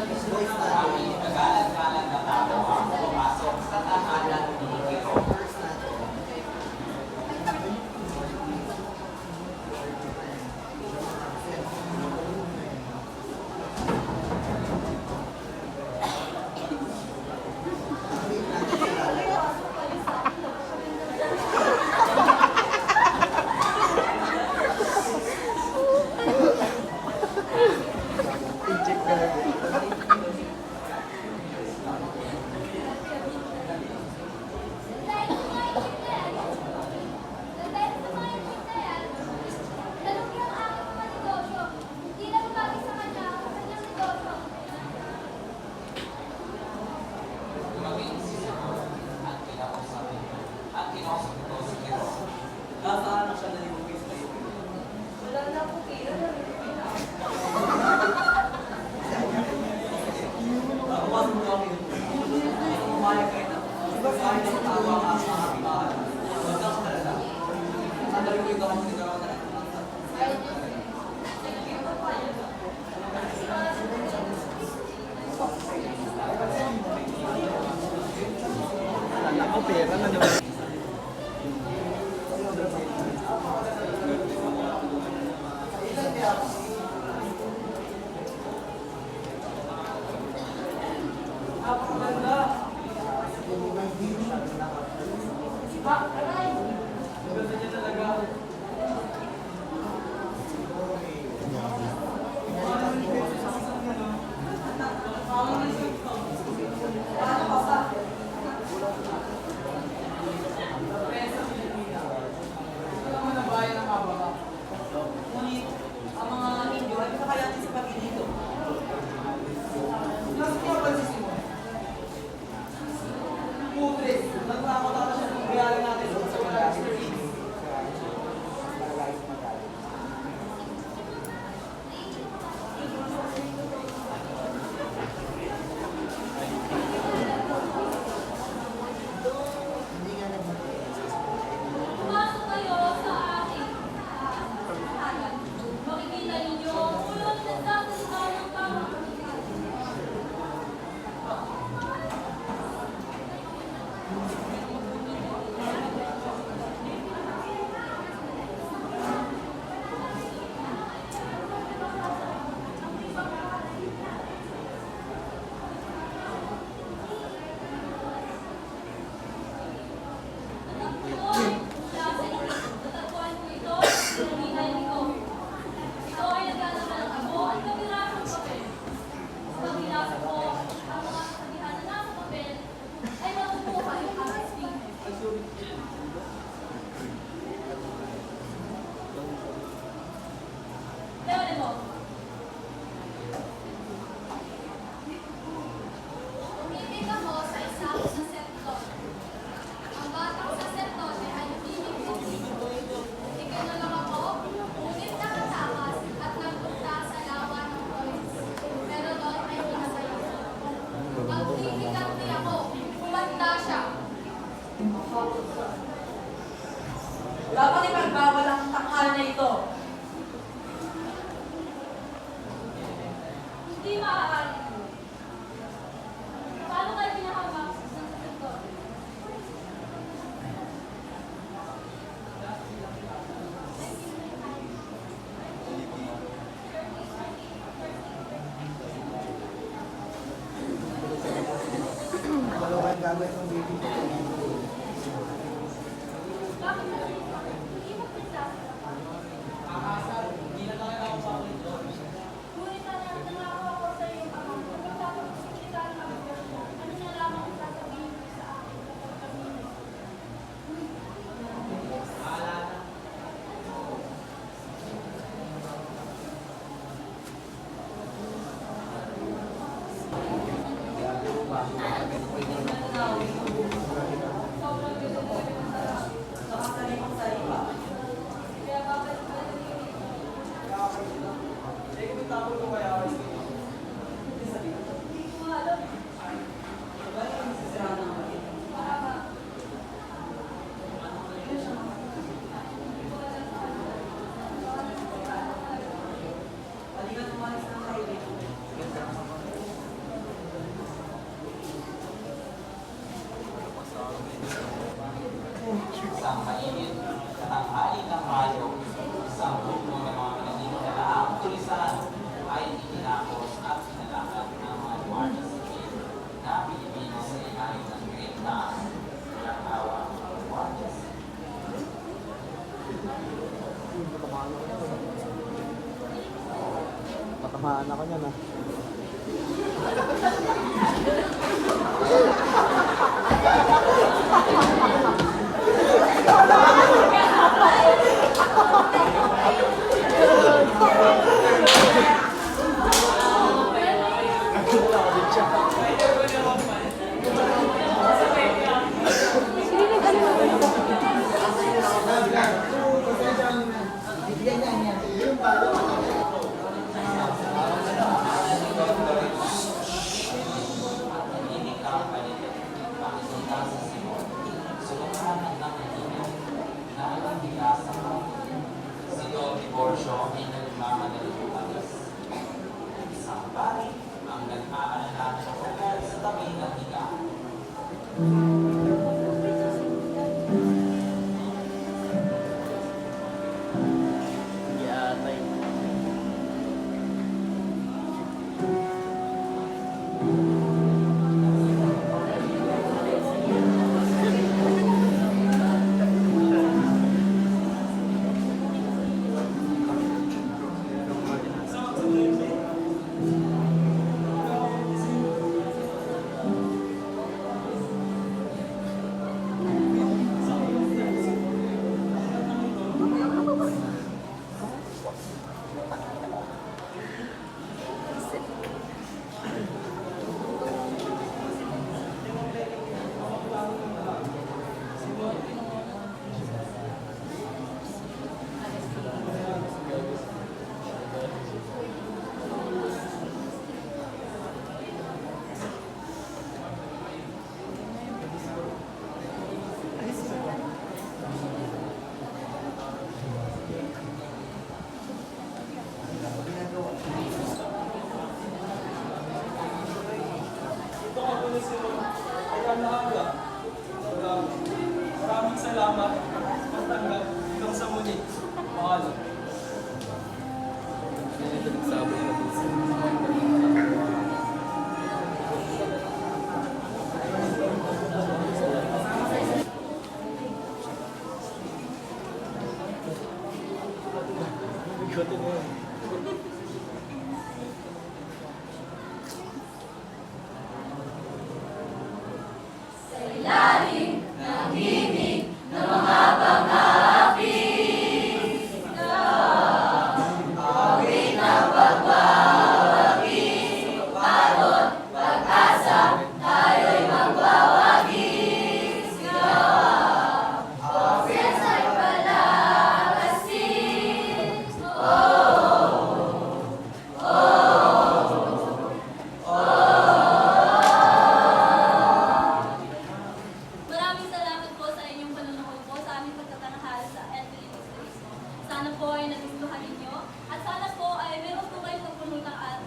Maraming kagalang-galang na tao ang pumasok sa tahanan ni Jerome. Nasaan siya na yung face na yun? Wala na po kaya. Nakapasok mo kami. Umayag kayo na. Kahit na matawa ka sa mga kapibahan. Huwag ka talaga. Sandali ko yung gamot ni Garawa na. Ako pera na naman. Napakaganda. Maganda niya talaga. Ito naman ang bayan ng Ababa. Ngunit, ang mga Hindyo ay pinakayatin sa pag-inito. Nasa mga pagsisimulan. Putres, nagtakot ako siya ng biyari natin sa mga experience. Pumasok kayo sa aking tahanan. Makikita ninyo ang ulong nagsasalita ng tamang pagkakas. Natagpuan ko ito, pinaghinay ko. Ito ay nagdadala ng abo at kabirasong papel. Kapag binasa ko ang mga kasabihan na nasa papel, ay makukuha yung aking tingin. Leonin mo. Umibig ako sa isang saserdote. Ang batang saserdote ay ibig ko. Ikinulong ako, ngunit nakatakas at nagpunta sa lawa ng Torres. Pero doon ay pinatay ako. Magtitigati ako, kumanda siya. Dapat ipagbawal ang takhal na ito. Hindi maaari. Paano kayo pinahamak ng saserdote? Dalawa yung gagawin ng baby. Bakit ka dito? Hindi mo pinagsasabi. Hindi na lang ako sa akin. Ngunit nangako ako sa iyong ama. Kapag dapat magsalita ng aming version, ano na lamang ang sasabihin mo sa akin kapag kami Nakasalimang sa iba. kaya babalik ka na rin. Eh, kung tapos ko kaya ako Hindi ko alam. Sisirahan ng kapatid. Para Halika tumalis ng highway. Tatamaan ako niyan, ah. Tahimik ka ang paligid. Makikita sa Simon. Sulungan ng nanginginig na ilang bigla sa kapatid. Si Don Tiborcio ay nagmamadaling umalis. Isang pari ang nag-aalala ng ugat sa tabi ng higaan. Yatay. Ito nga po na sila. Kaya naaga. Maraming salamat. Pagtanggap hanggang sa muli. Mahal. Sa ilalim ng himig ng mga Cesar Palacassin. Maraming salamat po sa inyong panunood po sa aming pagtatanghal sa Elderly Mysteries. Sana po ay nagustuhan ninyo at sana po ay meron po kayong napulutang at